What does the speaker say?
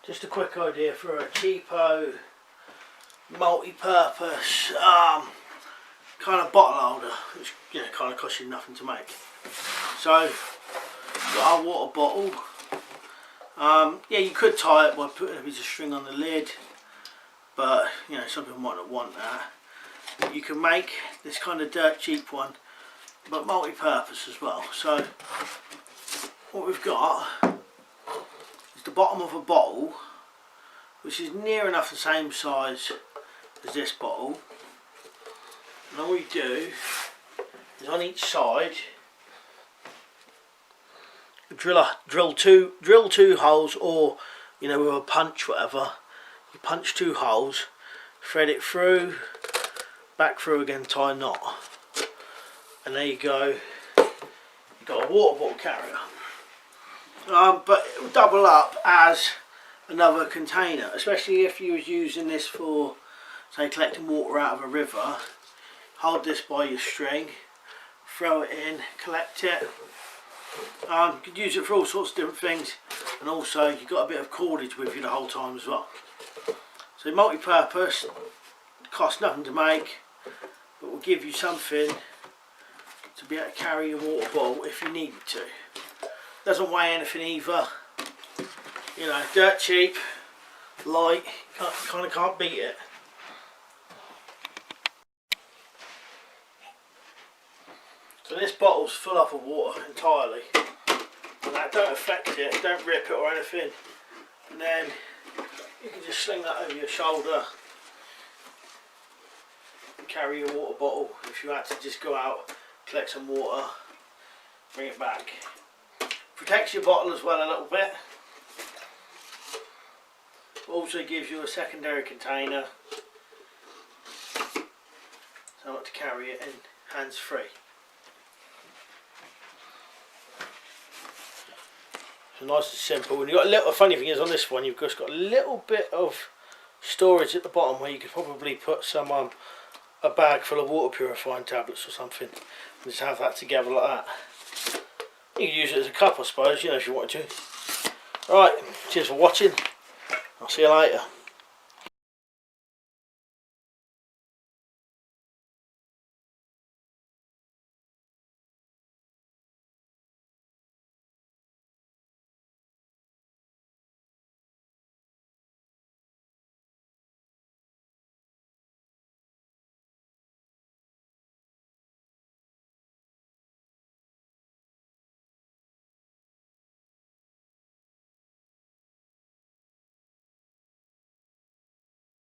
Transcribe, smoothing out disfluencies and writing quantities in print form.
Just a quick idea for a cheapo, multi-purpose kind of bottle holder, which kind of costs you nothing to make. So, got our water bottle. Yeah, you could tie it by putting a piece of string on the lid, but some people might not want that. You can make this kind of dirt cheap one, but multi-purpose as well. So, what we've got is the bottom of a bottle, which is near enough the same size as this bottle. And all you do is on each side drill two holes, or with a punch, whatever. You punch 2 holes, thread it through, back through again, tie a knot, and there you go. You've got a water bottle carrier. But it will double up as another container, especially if you was using this for, say, collecting water out of a river. Hold this by your string, throw it in, collect it. You could use it for all sorts of different things, and also you've got a bit of cordage with you the whole time as well. So multi-purpose, costs nothing to make, but will give you something to be able to carry your water bottle if you needed to. Doesn't weigh anything either. Dirt cheap, light, kind of can't beat it. So this bottle's full up of water entirely, and that don't affect it, don't rip it or anything. And then you can just sling that over your shoulder and carry your water bottle if you had to just go out, collect some water, bring it back. Protects your bottle as well a little bit. Also gives you a secondary container, so not to carry it in hands free. So nice and simple. And you've got a little, funny thing is on this one, you've just got a little bit of storage at the bottom where you could probably put some a bag full of water purifying tablets or something, and just have that together like that. You can use it as a cup, I suppose, if you wanted to. Alright, cheers for watching. I'll see you later.